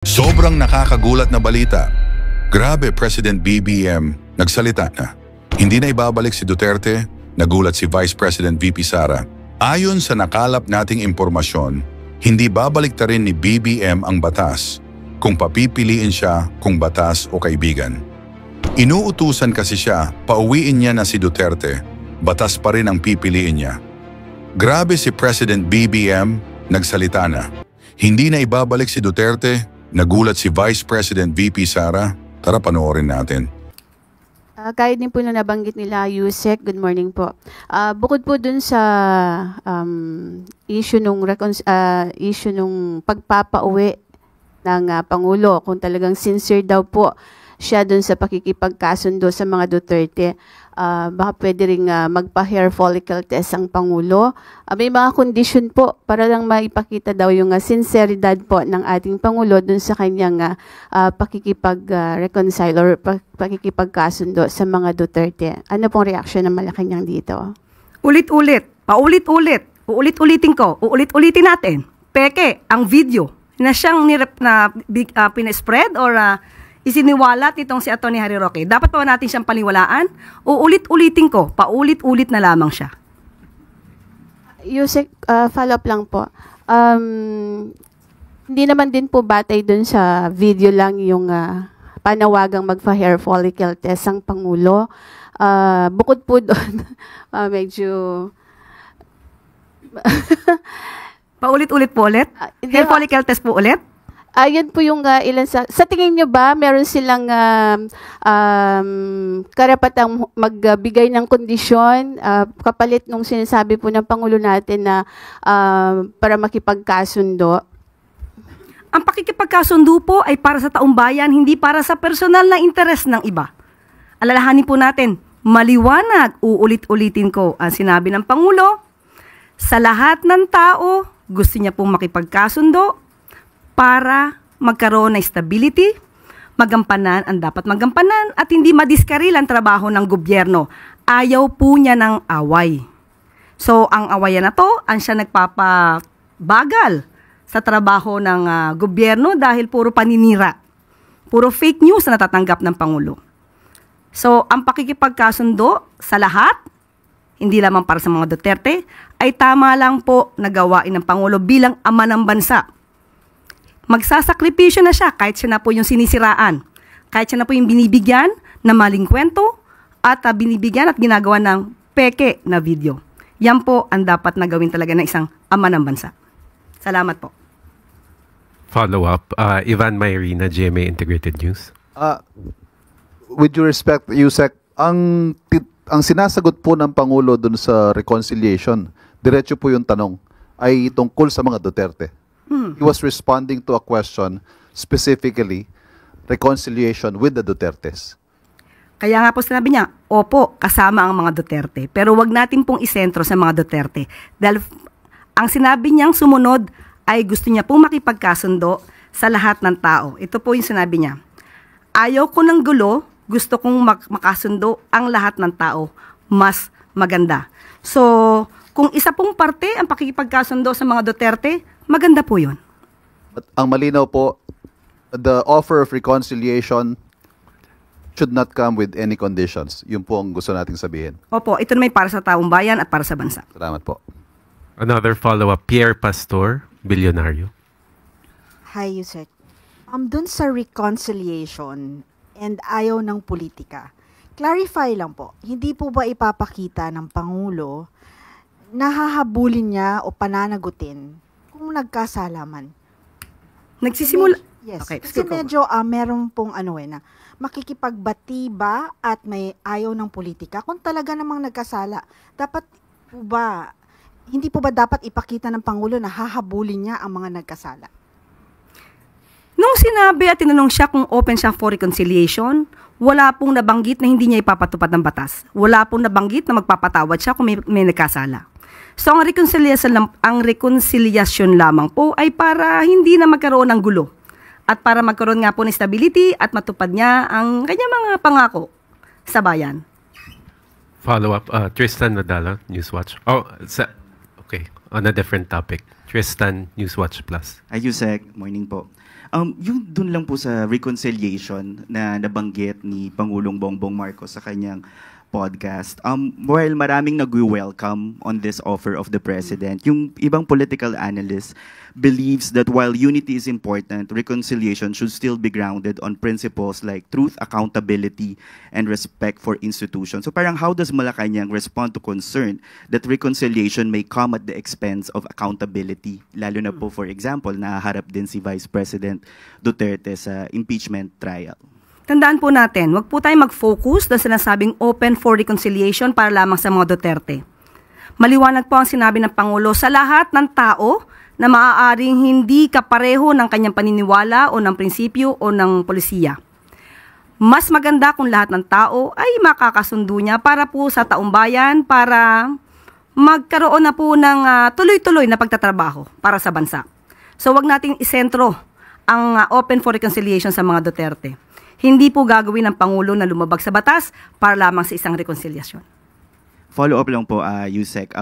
Sobrang nakakagulat na balita. Grabe, President BBM, nagsalita na. Hindi na ibabalik si Duterte, nagulat si Vice President VP Sara. Ayon sa nakalap nating impormasyon, hindi babalik ta rin ni BBM ang batas kung papipiliin siya kung batas o kaibigan. Inuutusan kasi siya, pauwiin niya na si Duterte, batas pa rin ang pipiliin niya. Grabe si President BBM, nagsalita na. Hindi na ibabalik si Duterte, nagulat si Vice President VP Sara. Tara panoorin natin. Kahit din po na nabanggit nila, Yusek, good morning po. Bukod po dun sa issue nung pagpapauwi ng Pangulo, kung talagang sincere daw po siya dun sa pakikipagkasundo sa mga Duterte, baka pwede rin magpa-hair follicle test ang Pangulo. May mga condition po para lang maipakita daw yung sinceridad po ng ating Pangulo dun sa kanyang pakikipag-reconcile or pakikipagkasundo sa mga Duterte. Ano pong reaction ng Malacanang dito? Ulit-ulit, paulit-ulit, uulit-ulitin ko, uulit-ulitin natin. Peke, ang video na siyang pinespread or isiniwalat nitong si Atty. Harry Roque. Dapat pa natin siyang paniwalaan o ulit-ulitin ko, paulit-ulit na lamang siya? Yusek, follow-up lang po. Hindi naman din po batay dun sa video lang yung panawagang magpa-hair follicle test ang Pangulo. Bukod po doon, medyo... Paulit-ulit po ulit? Hair follicle test po ulit? Yan po yung ilan sa tingin nyo ba meron silang karapatang magbigay ng kondisyon kapalit nung sinasabi po ng Pangulo natin na para makipagkasundo? Ang pakikipagkasundo po ay para sa taong bayan, hindi para sa personal na interes ng iba. Alalahanin po natin, maliwanag, uulit-ulitin ko ang sinabi ng Pangulo, sa lahat ng tao, gusto niya pong makipagkasundo, para magkaroon ng stability, magampanan ang dapat magampanan at hindi madiskaril ang trabaho ng gobyerno. Ayaw po niya ng away. So, ang awayan na to, ang siya nagpapabagal sa trabaho ng gobyerno dahil puro paninira. Puro fake news na natatanggap ng Pangulo. So, ang pakikipagkasundo sa lahat, hindi lamang para sa mga Duterte, ay tama lang po na gawain ng Pangulo bilang ama ng bansa. Magsasakripisyo na siya kahit siya na po yung sinisiraan, kahit siya na po yung binibigyan na maling kwento at binibigyan at ginagawa ng peke na video. Yan po ang dapat na gawin talaga ng isang ama ng bansa. Salamat po. Follow-up, Ivan Mayrina, GMA Integrated News. With due respect, Yusek, ang sinasagot po ng Pangulo dun sa reconciliation, diretso po yung tanong, ay tungkol sa mga Duterte. He was responding to a question, specifically, reconciliation with the Dutertes. Kaya nga po sinabi niya, opo, kasama ang mga Duterte. Pero wag natin pong isentro sa mga Duterte. Dahil ang sinabi niyang sumunod ay gusto niya pong makipagkasundo sa lahat ng tao. Ito po yung sinabi niya. Ayaw ko ng gulo, gusto kong makasundo ang lahat ng tao. Mas maganda. So, kung isa pong parte ang pakikipagkasundo sa mga Duterte, maganda po yun. At ang malinaw po, the offer of reconciliation should not come with any conditions. Yun po ang gusto nating sabihin. Opo, ito naman para sa taong bayan at para sa bansa. Salamat po. Another follow-up, Pierre Pastor, Bilyonaryo. Hi, Yusek. Dun sa reconciliation and ayaw ng politika, clarify lang po, hindi po ba ipapakita ng Pangulo nahahabulin niya o pananagutin kung nagkasalaman? Nagsisimula? Yes. Okay, kasi medyo meron pong na makikipagbati ba at may ayaw ng politika kung talaga namang nagkasala. Dapat po ba, hindi po ba dapat ipakita ng Pangulo na hahabulin niya ang mga nagkasala? Nung sinabi at tinanong siya kung open siya for reconciliation, wala pong nabanggit na hindi niya ipapatupad ng batas. Wala pong nabanggit na magpapatawad siya kung may nagkasala. So, ang reconciliation lamang po ay para hindi na magkaroon ng gulo at para magkaroon nga po ng stability at matupad niya ang kanyang mga pangako sa bayan. Follow-up, Tristan Nadala, Newswatch. Okay, on a different topic. Tristan, Newswatch Plus. Hi, Yusek. Morning po. Yung dun lang po sa reconciliation na nabanggit ni Pangulong Bongbong Marcos sa kanyang podcast. While maraming nag-welcome on this offer of the President, yung ibang political analysts believes that while unity is important, reconciliation should still be grounded on principles like truth, accountability, and respect for institutions. So parang how does Malacanang respond to concern that reconciliation may come at the expense of accountability? Lalo na po, for example, naharap din si Vice President Duterte sa impeachment trial. Tandaan po natin, wag po tayo mag-focus na sinasabing open for reconciliation para lamang sa mga Duterte. Maliwanag po ang sinabi ng Pangulo sa lahat ng tao na maaaring hindi kapareho ng kanyang paniniwala o ng prinsipyo o ng polisiya. Mas maganda kung lahat ng tao ay makakasundo niya para po sa taumbayan, para magkaroon na po ng tuloy-tuloy na pagtatrabaho para sa bansa. So wag nating isentro ang open for reconciliation sa mga Duterte. Hindi po gagawin ng Pangulo na lumabag sa batas para lamang sa isang rekoncilyasyon. Follow-up lang po, Yusek.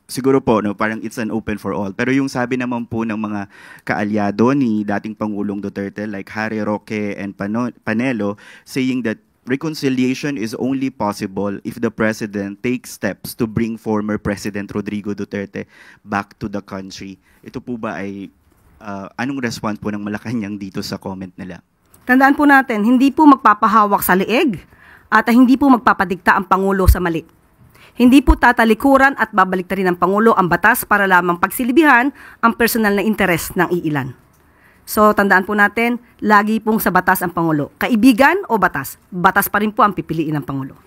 Siguro po, no, parang it's an open for all. Pero yung sabi naman po ng mga kaalyado ni dating Pangulong Duterte like Harry Roque and Panelo saying that reconciliation is only possible if the President takes steps to bring former President Rodrigo Duterte back to the country. Ito po ba ay anong response po ng Malacanang dito sa comment nila? Tandaan po natin, hindi po magpapahawak sa leeg at hindi po magpapadikta ang Pangulo sa mali. Hindi po tatalikuran at babaliktarin ng Pangulo ang batas para lamang pagsilibihan ang personal na interes ng iilan. So, tandaan po natin, lagi pong sa batas ang Pangulo. Kaibigan o batas? Batas pa rin po ang pipiliin ng Pangulo.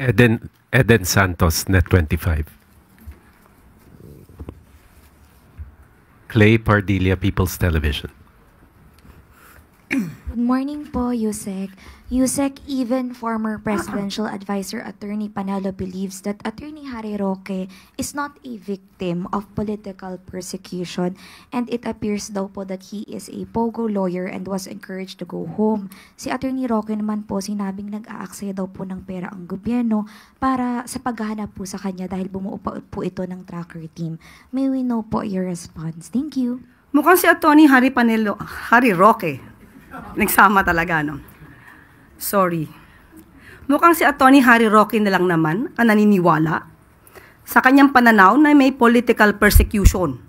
Eden Santos, Net25. Clay Pardilla, People's Television. Good morning po, Yusek. Yusek, even former presidential advisor Attorney Panelo believes that Attorney Harry Roque is not a victim of political persecution, and it appears daw po that he is a pogo lawyer and was encouraged to go home. Si Attorney Roque naman po sinabing nag-aaksaya daw po ng pera ang gobyerno para sa paghahanap po sa kanya dahil bumuo po ito ng tracker team. May we know po your response? Thank you. Mukhang si Attorney Harry Roque. Nagsama talaga, no? Sorry. Mukhang si Attorney Harry Roque na lang naman ang naniniwala sa kanyang pananaw na may political persecution.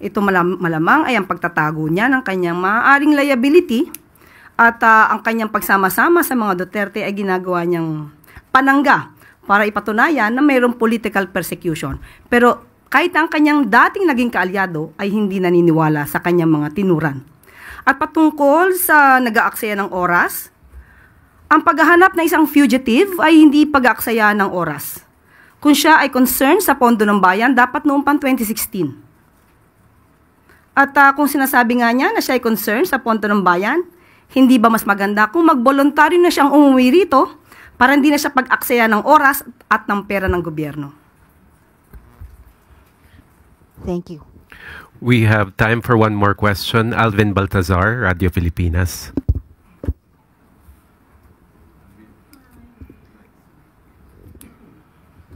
Ito malamang ay ang pagtatago niya ng kanyang maaaring liability at ang kanyang pagsama-sama sa mga Duterte ay ginagawa niyang panangga para ipatunayan na mayroong political persecution. Pero kahit ang kanyang dating naging kaalyado ay hindi naniniwala sa kanyang mga tinuran. At patungkol sa nag-aaksaya ng oras, ang paghahanap ng isang fugitive ay hindi pag-aaksaya ng oras. Kung siya ay concerned sa pondo ng bayan, dapat noong pang 2016. At kung sinasabi nga niya na siya ay concerned sa pondo ng bayan, hindi ba mas maganda kung mag-voluntaryo na siyang umuwi rito para hindi na siya pag-aksaya ng oras at ng pera ng gobyerno? Thank you. We have time for one more question. Alvin Baltazar, Radio Filipinas.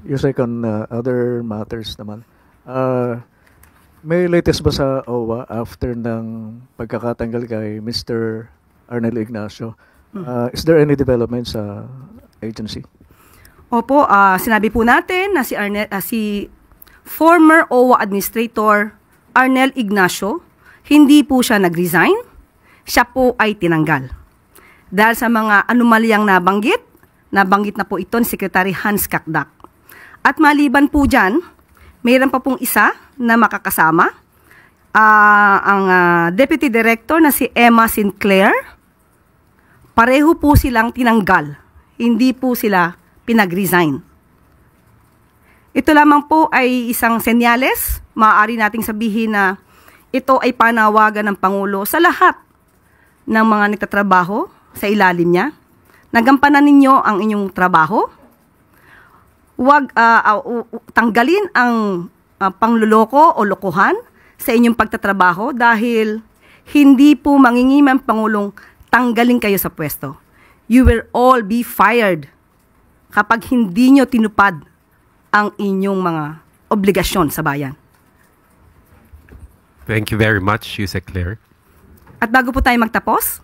Yusek, on other matters naman. May latest ba sa OWA after ng pagkakatanggal kay Mr. Arnel Ignacio? Is there any development sa agency? Opo, sinabi po natin na si former OWA Administrator Arnel Ignacio, hindi po siya nag-resign, siya po ay tinanggal. Dahil sa mga anomalyang nabanggit na po ito ni Secretary Hans Kakdak. At maliban po dyan, mayroon pa pong isa na makakasama, ang Deputy Director na si Emma Sinclair. Pareho po silang tinanggal, hindi po sila pinag-resign. Ito lamang po ay isang senyales, maaari nating sabihin na ito ay panawagan ng Pangulo sa lahat ng mga nagtatrabaho sa ilalim niya. Nagampanan ninyo ang inyong trabaho. Huwag tanggalin ang pangluloko o lokohan sa inyong pagtatrabaho dahil hindi po mangingim ang Pangulong tanggalin kayo sa pwesto. You will all be fired kapag hindi nyo tinupad ang inyong mga obligasyon sa bayan. Thank you very much, Yusek Claire. At bago po tayo magtapos,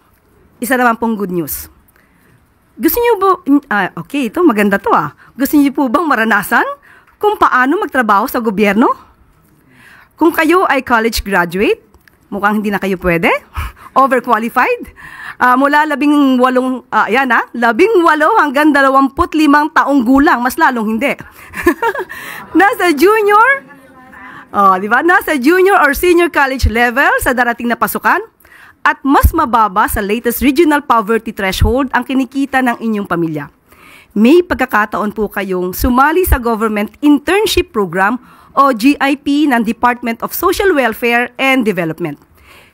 isa naman pong good news. Gusto niyo po, okay, ito maganda to Gusto niyo po bang maranasan kung paano magtrabaho sa gobyerno? Kung kayo ay college graduate, mukhang hindi na kayo pwede, overqualified, mula 18 hanggang 25 taong gulang, mas lalong hindi. Nasa junior, Nasa junior or senior college level sa darating na pasukan, at mas mababa sa latest regional poverty threshold ang kinikita ng inyong pamilya. May pagkakataon po kayong sumali sa Government Internship Program o GIP ng Department of Social Welfare and Development.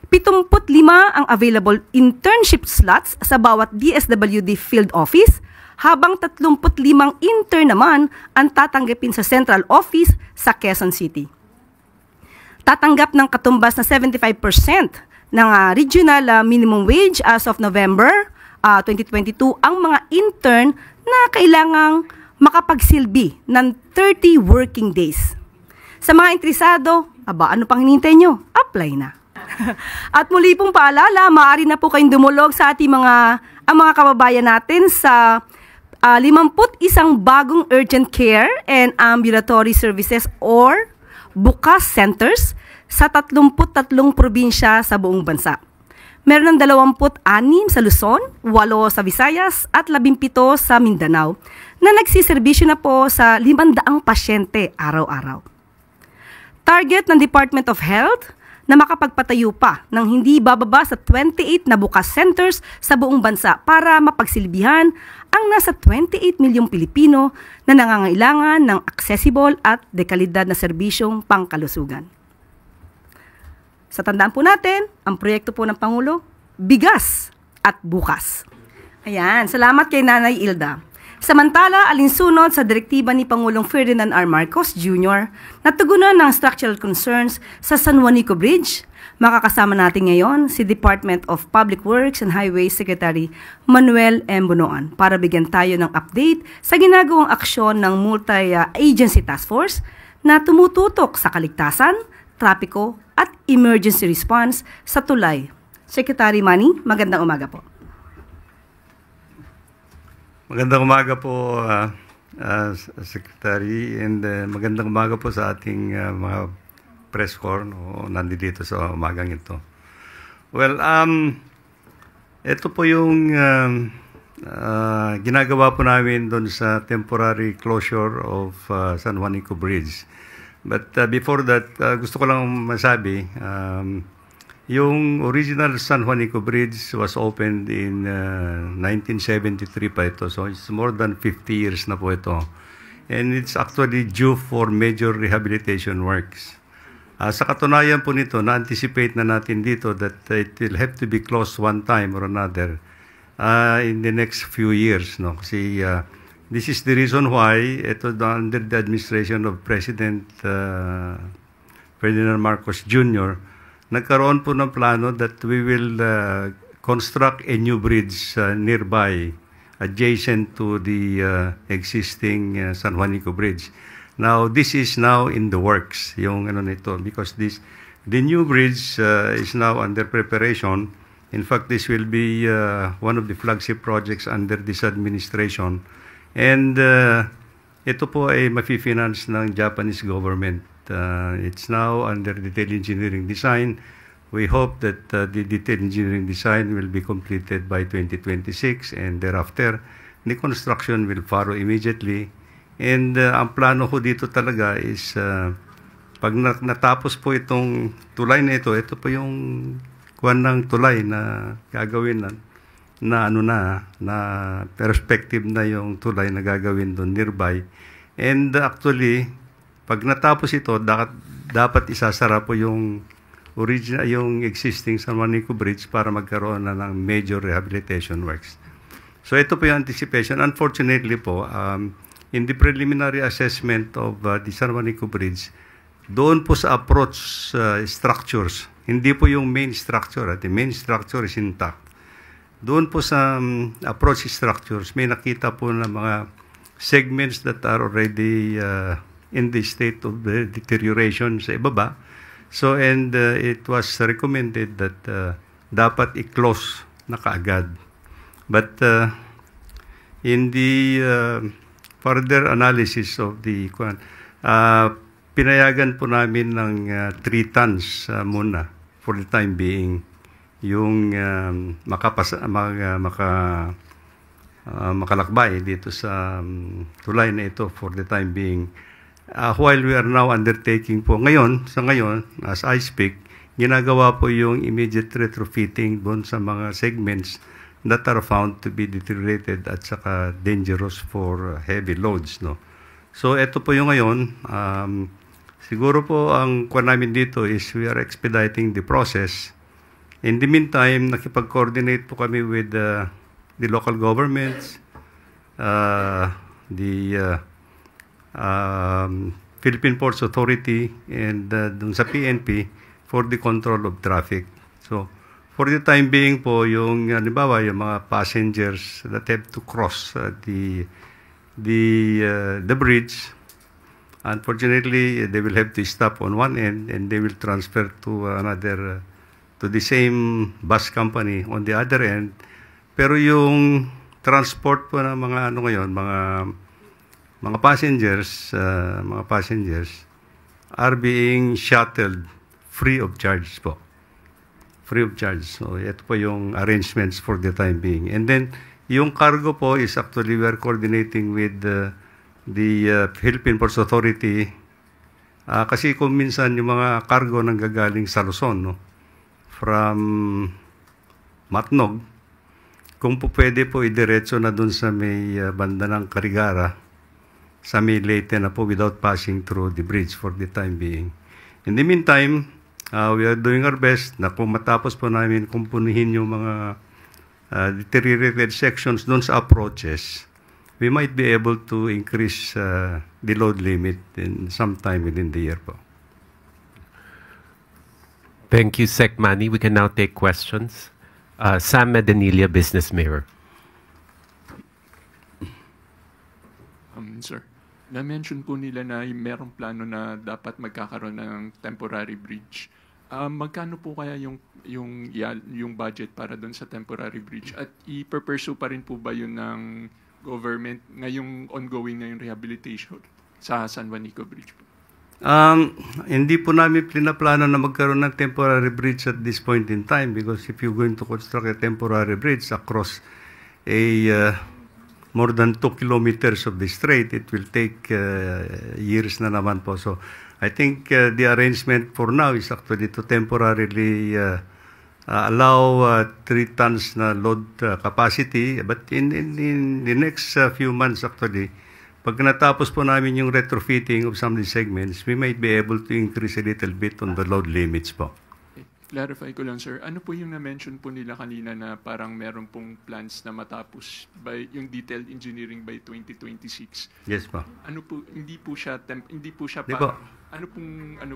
75 ang available internship slots sa bawat DSWD field office, habang 35 intern naman ang tatanggapin sa central office sa Quezon City. Tatanggap ng katumbas na 75% ng regional minimum wage as of November 2022 ang mga intern na kailangang makapagsilbi ng 30 working days. Sa mga interesado, ano pang hinihintay nyo? Apply na. At muli pong paalala, maaari na po kayong dumulog sa ating mga kababayan natin sa 51 bagong urgent care and ambulatory services or bukas centers sa 33 probinsya sa buong bansa. Meron ng 26 sa Luzon, 8 sa Visayas at 17 sa Mindanao na nagsiservisyo na po sa 500 pasyente araw-araw. Target ng Department of Health na makapagpatayo pa ng hindi bababa sa 28 na bukas centers sa buong bansa para mapagsilbihan ang nasa 28 milyong Pilipino na nangangailangan ng accessible at dekalidad na serbisyong pangkalusugan. Sa tandaan po natin, ang proyekto po ng Pangulo, bigas at bukas. Ayan, salamat kay Nanay Ilda. Samantala, alinsunod sa direktiba ni Pangulong Ferdinand R. Marcos Jr. na tugunan ng structural concerns sa San Juanico Bridge, makakasama natin ngayon si Department of Public Works and Highways Secretary Manuel M. Bunoan para bigyan tayo ng update sa ginagawang aksyon ng multi-agency task force na tumututok sa kaligtasan, trapiko at emergency response sa tulay. Secretary Manny, magandang umaga po. Magandang umaga po, Secretary, and magandang umaga po sa ating mga press corps nandito sa umagang ito. Well, ito po yung ginagawa po namin doon sa temporary closure of San Juanico Bridge. But before that, gusto ko lang masabi, yung original San Juanico Bridge was opened in 1973 pa ito. So it's more than 50 years na po ito. And it's actually due for major rehabilitation works. Sa katunayan po nito, na-anticipate na natin dito that it will have to be closed one time or another in the next few years. No? Kasi this is the reason why ito under the administration of President Ferdinand Marcos Jr., nagkaroon po ng plano that we will construct a new bridge nearby, adjacent to the existing San Juanico Bridge. Now, this is now in the works, yung nito, because the new bridge is now under preparation. In fact, this will be one of the flagship projects under this administration. And ito po ay mafi-finance ng Japanese government. It's now under detailed engineering design. We hope that the detailed engineering design will be completed by 2026, and thereafter, the construction will follow immediately. And ang plano ko dito talaga is pag natapos po itong tulay na ito po yung kuwan ng tulay na gagawin na perspective na yung tulay na gagawin doon nearby. And actually, pag natapos ito, dapat isasara po yung existing San Juanico Bridge para magkaroon na ng major rehabilitation works. So ito po yung anticipation. Unfortunately po, in the preliminary assessment of the San Juanico Bridge, doon po sa approach structures, hindi po yung main structure. The main structure is intact. Doon po sa approach structures, may nakita po na mga segments that are already in the state of deterioration sa ibaba. So, and it was recommended that dapat i-close na kaagad. But in the further analysis of the pinayagan po namin ng 3 tons muna for the time being yung makalakbay dito sa tulay na ito for the time being. While we are now undertaking po sa ngayon, as I speak, ginagawa po yung immediate retrofitting doon sa mga segments that are found to be deteriorated at saka dangerous for heavy loads. No? So ito po yung ngayon. Siguro po ang kuha namin dito is we are expediting the process. In the meantime, nakipag-coordinate po kami with the local governments, the Philippine Ports Authority, and dun sa PNP for the control of traffic. So, for the time being po, yung halimbawa, yung mga passengers that have to cross the bridge, unfortunately, they will have to stop on one end and they will transfer to another, to the same bus company on the other end. Pero yung transport po ng mga mga passengers are being shuttled free of charge po. Free of charge. So, ito po yung arrangements for the time being. And then, yung cargo po is actually we are coordinating with the Philippine Ports Authority. Kasi kung minsan yung mga cargo nanggagaling sa Luzon, no? From Matnog, kung po pwede po idiretso na dun sa may banda ng Carigara, sa may Leyte na po without passing through the bridge for the time being. In the meantime, we are doing our best na kung matapos po namin kumpunihin yung mga deteriorated sections dun sa approaches, we might be able to increase the load limit in some time within the year po. Thank you, Sec Manny. We can now take questions. Sam Medanilia, Business Mirror. Sir, na-mention po nila na merong plano na dapat magkakaroon ng temporary bridge. Magkano po kaya yung budget para doon sa temporary bridge? At i-pursue pa rin po ba yun ng government ngayong ongoing na yung rehabilitation sa San Juanico Bridge po? Hindi po namin pinaplano na magkaroon ng temporary bridge at this point in time because if you're going to construct a temporary bridge across more than 2 kilometers of the strait, it will take years na naman po. So I think the arrangement for now is actually to temporarily allow 3 tons na load capacity, but in the next few months actually, pag natapos po namin yung retrofitting of some of the segments, we might be able to increase a little bit on the load limits po. Clarify ko lang, sir. Ano po yung na-mention po nila kanina na parang meron pong plans na matapos by yung detailed engineering by 2026? Yes po. Ano po, hindi po siya ano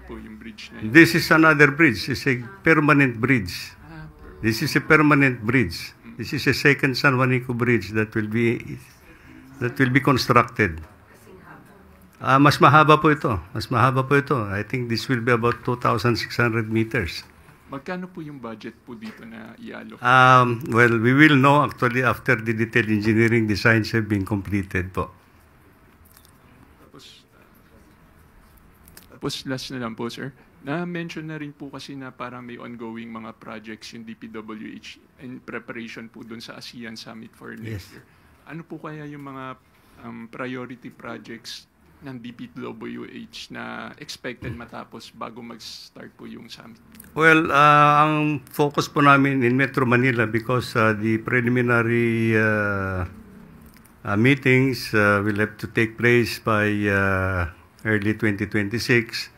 po yung bridge na yun? This is another bridge. It's a permanent bridge. This is a permanent bridge. This is a second San Juanico bridge that will be constructed. Mas mahaba po ito. I think this will be about 2,600 meters. Magkano po yung budget po dito na i-allocate? Well, we will know actually after the detailed engineering designs have been completed po. Tapos last na lang po, sir. Na-mention na rin po kasi na parang may ongoing mga projects yung DPWH in preparation po dun sa ASEAN Summit for next year. Ano po kaya yung mga priority projects ng DPWH na expected matapos bago mag-start po yung summit? Well, ang focus po namin in Metro Manila because the preliminary meetings will have to take place by early 2026.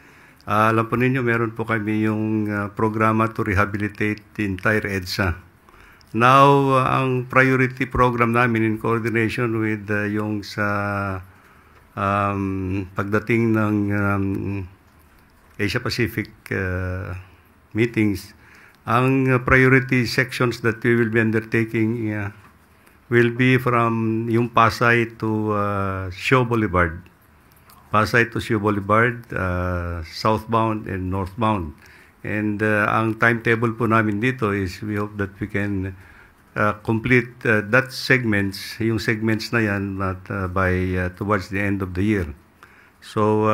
Alam po ninyo, meron po kami yung programa to rehabilitate the entire EDSA. Now, ang priority program namin in coordination with yung sa pagdating ng Asia-Pacific meetings, ang priority sections that we will be undertaking will be from yung Pasay to Shaw Boulevard. Pasay to Shaw Boulevard, southbound and northbound. And ang timetable po namin dito is we hope that we can complete that segments, yung segments na yan by towards the end of the year. So,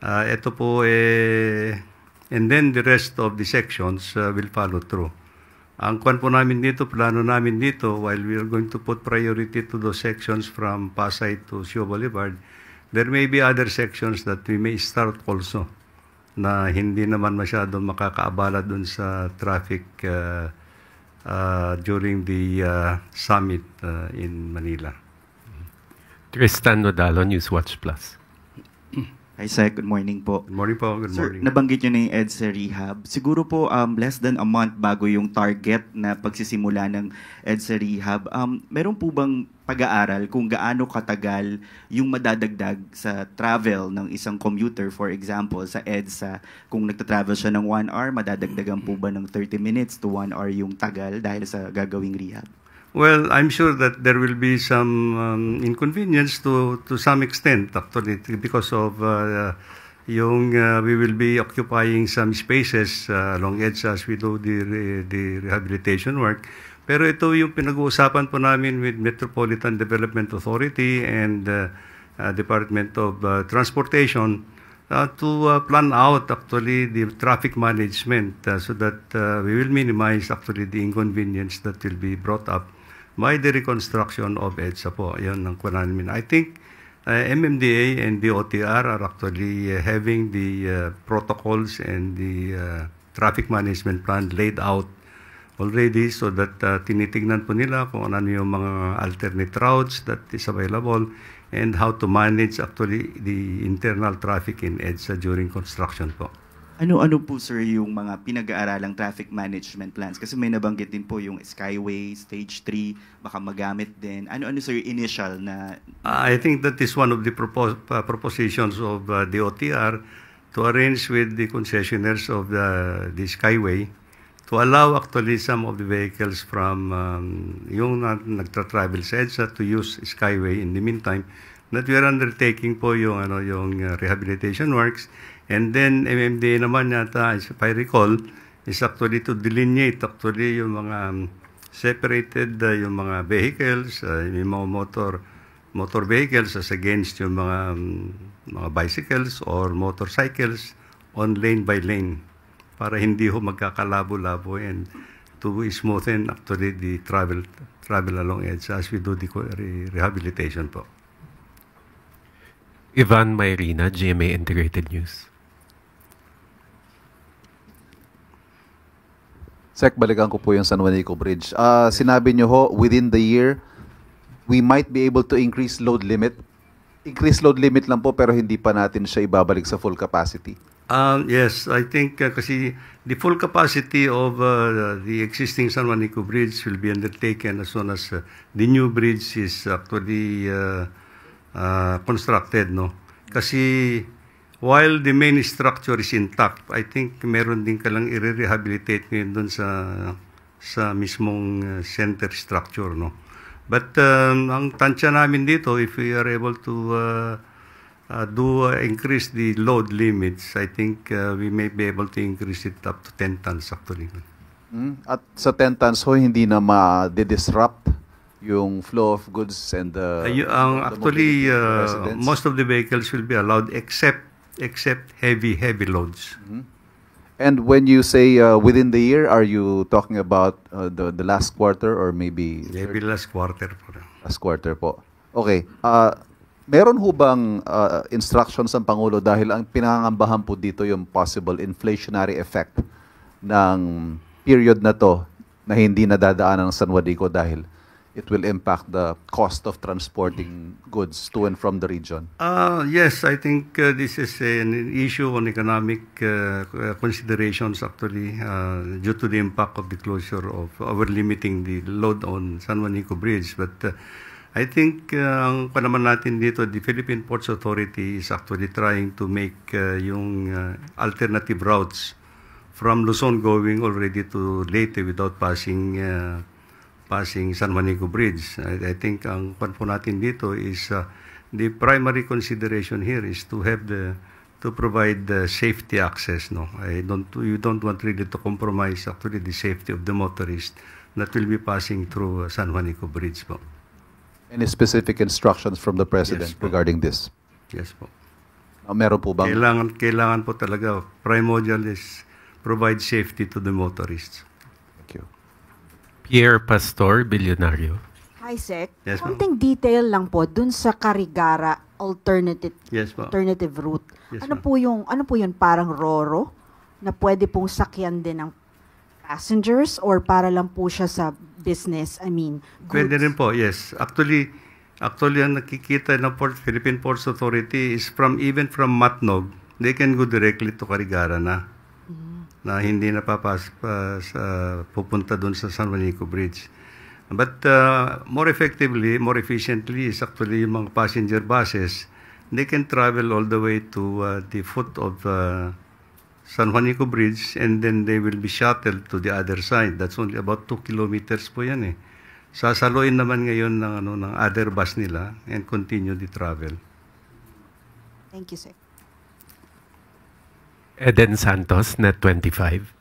ito po and then the rest of the sections will follow through. Ang kwan po namin dito, plano namin dito, while we are going to put priority to those sections from Pasay to Sio Boulevard, there may be other sections that we may start also na hindi naman masyadong makakaabala dun sa traffic during the summit in Manila. Tristan Nodalo, Newswatch Plus. Hi, Sec. Good morning po. Good morning po. Good morning. Sir, nabanggit nyo na yung EDSA Rehab. Siguro po less than a month bago yung target na pagsisimula ng EDSA Rehab, meron po bang pag-aaral kung gaano katagal yung madadagdag sa travel ng isang commuter, for example, sa EDSA? Kung nagta-travel siya ng 1 hour, madadagdagan po ba ng 30 minutes to 1 hour yung tagal dahil sa gagawing rehab? Well, I'm sure that there will be some inconvenience to some extent, actually, because of we will be occupying some spaces along EDSA as we do the rehabilitation work. Pero ito yung pinag-uusapan po namin with Metropolitan Development Authority and Department of Transportation to plan out actually the traffic management so that we will minimize actually the inconvenience that will be brought up by the reconstruction of EDSA po. Yan ang kunan namin. I think MMDA and the OTR are actually having the protocols and the traffic management plan laid out already so that tinitignan po nila kung ano yung mga alternate routes that is available and how to manage actually the internal traffic in EDSA during construction po. Ano po, sir, yung mga pinag-aaralang traffic management plans? Kasi may nabanggit din po yung Skyway, Stage 3, baka magamit din. Ano, sir, initial na... I think that is one of the propositions of the OTR to arrange with the concessionaires of the Skyway to allow actually some of the vehicles from yung nagtra-travel sa EDSA to use Skyway in the meantime. That we are undertaking po yung rehabilitation works. And then MMDA naman yata, if I recall, is actually to delineate actually yung mga separated yung mga vehicles, yung mga motor vehicles as against yung mga bicycles or motorcycles on lane by lane para hindi ho magkakalabo-labo and to smoothen actually the travel along EDSA as we do the rehabilitation po. Ivan Mayrina, GMA Integrated News. Sec, balikan ko po yung San Juanico Bridge. Sinabi nyo ho, within the year, we might be able to increase load limit. Increase load limit lang po pero hindi pa natin siya ibabalik sa full capacity. Yes, I think kasi the full capacity of the existing San Juanico Bridge will be undertaken as soon as the new bridge is actually constructed, no? Kasi while the main structure is intact, I think meron din kalang i-rehabilitate ngayon doon sa mismong center structure, no? But ang tansya namin dito, if we are able to increase the load limits, I think we may be able to increase it up to 10 tons actually. At sa 10 tons ho, hindi na ma-disrupt yung flow of goods and actually most of the vehicles will be allowed except heavy loads. And when you say within the year, are you talking about the last quarter or maybe last quarter po? Last quarter po. Okay. Meron ho bang instructions ng Pangulo dahil ang pinangangambahan po dito yung possible inflationary effect ng period na to na hindi nadadaanan ng San Juanico dahil it will impact the cost of transporting goods to and from the region? Yes, I think this is an issue on economic considerations actually due to the impact of the closure of our limiting the load on San Juanico Bridge. But I think ang panaman natin dito, the Philippine Ports Authority is actually trying to make yung alternative routes from Luzon going already to Leyte without passing San Juanico Bridge. I think ang pan po natin dito is the primary consideration here is to have the to provide safety access. No, you don't want really to compromise actually the safety of the motorist that will be passing through San Juanico Bridge. Po. Any specific instructions from the President Yes po. regarding this? Yes po. Meron po bang? Kailangan po talaga, primordial is provide safety to the motorists. Thank you. Pierre Pastor, Bilyonaryo. Hi, Sec. Yes, ma'am. Konting detail lang po dun sa Carigara alternative Yes po. alternative route. Yes, ano ma'am. po yung parang Roro na pwede pong sakyan din ng passengers or para lang po siya sa business, I mean, goods? Pwede rin po, yes. Actually ang nakikita ng Philippine Ports Authority is even from Matnog, they can go directly to Carigara na. Na hindi na pupunta doon sa San Juanico Bridge. But more effectively, more efficiently is actually yung mga passenger buses. They can travel all the way to the foot of San Juanico Bridge and then they will be shuttled to the other side. That's only about 2 kilometers po yan eh. Sasaluin naman ngayon ng other bus nila and continue the travel. Thank you, sir. Eden Santos, Net 25.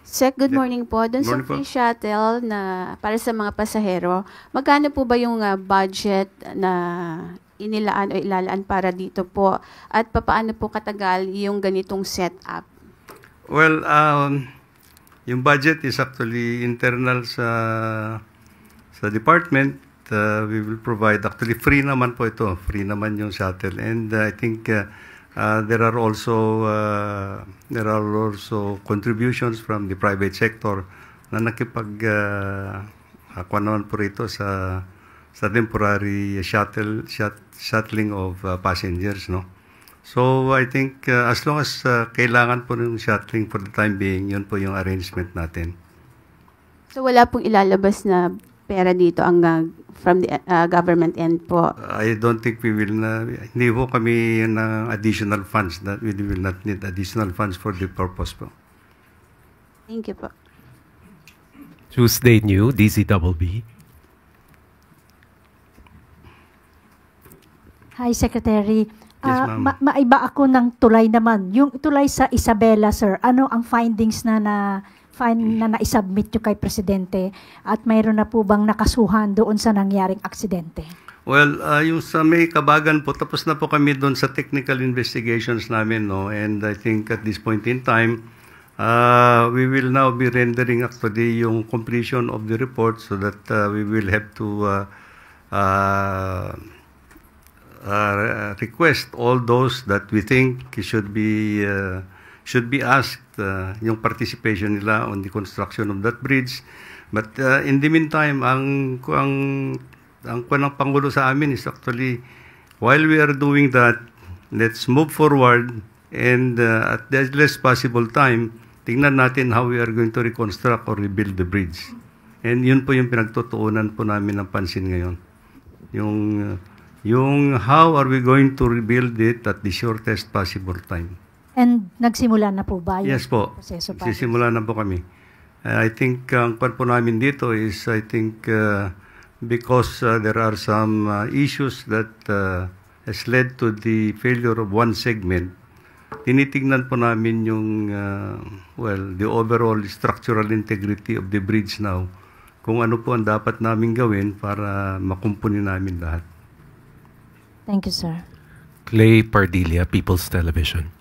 Sec, good morning po. Doon sa Morning po. free shuttle na para sa mga pasahero, magkano po ba yung budget na inilaan o ilalaan para dito po? At papaano po katagal yung ganitong setup? Well, yung budget is actually internal sa department. We will provide, actually free naman po ito, free naman yung shuttle. And I think there are also contributions from the private sector na ako naman po rito sa temporary shuttling of passengers, no. So I think as long as kailangan po ng shuttling for the time being, yun po yung arrangement natin. So wala pong ilalabas na pera dito ang from the government end po. I don't think we will hindi po kami ng additional funds, that we will not need additional funds for the purpose po. Thank you po. Tuesday New, DZBB. Hi, Secretary. Yes, ma'am. Maiba ako ng tulay naman. Yung tulay sa Isabela, sir, ano ang findings na na-submit nyo kay Presidente at mayroon na po bang nakasuhan doon sa nangyaring aksidente? Well, yung sa may Kabagan po, tapos na po kami doon sa technical investigations namin, no? And I think at this point in time, we will now be rendering actually yung completion of the report so that we will have to request all those that we think should be asked yung participation nila on the construction of that bridge. But in the meantime, ang Pangulo sa amin is actually, while we are doing that, let's move forward and at the least possible time, tingnan natin how we are going to reconstruct or rebuild the bridge. And yun po yung pinagtutuunan po namin ng pansin ngayon. Yung how are we going to rebuild it at the shortest possible time. And nagsimula na po ba yung Yes po. proseso? Sisimula na po kami. I think ang pan po namin dito is because there are some issues that has led to the failure of one segment, tinitingnan po namin yung the overall structural integrity of the bridge now, kung ano po ang dapat namin gawin para makumpuni namin lahat. Thank you, sir. Clay Pardilla, People's Television.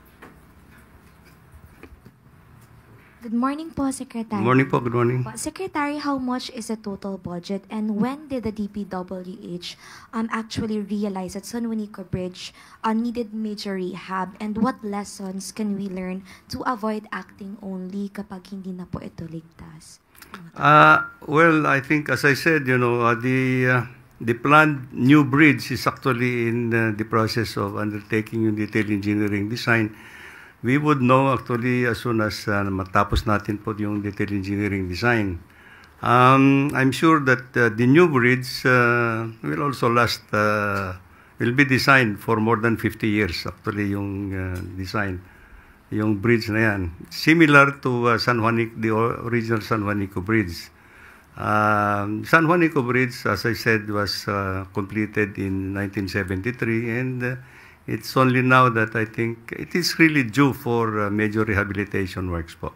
Good morning po, Secretary. Good morning po, good morning. Secretary, how much is the total budget and when did the DPWH actually realize that San Juanico Bridge needed major rehab, and what lessons can we learn to avoid acting only kapag hindi na po ito ligtas? Well, I think as I said, the planned new bridge is actually in the process of undertaking yung detailed engineering design. We would know actually as soon as matapos natin po yung detailed engineering design. I'm sure that the new bridge will also will be designed for more than 50 years actually yung design, yung bridge na yan. Similar to the original San Juanico Bridge. San Juanico Bridge, as I said, was completed in 1973, and it's only now that I think it is really due for major rehabilitation works po.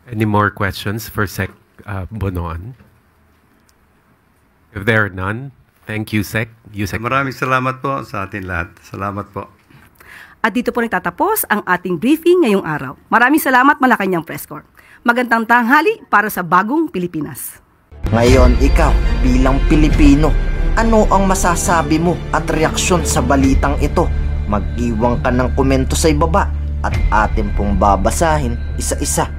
Any more questions for Sec Bonoan? If there are none, thank you, Sec. Maraming salamat po sa atin lahat. Salamat po. At dito po nagtatapos ang ating briefing ngayong araw. Maraming salamat, Malacanang Press Corps. Magandang tanghali para sa bagong Pilipinas. Ngayon ikaw bilang Pilipino, ano ang masasabi mo at reaksyon sa balitang ito? Mag-iwan ka ng komento sa ibaba at atin pong babasahin isa-isa.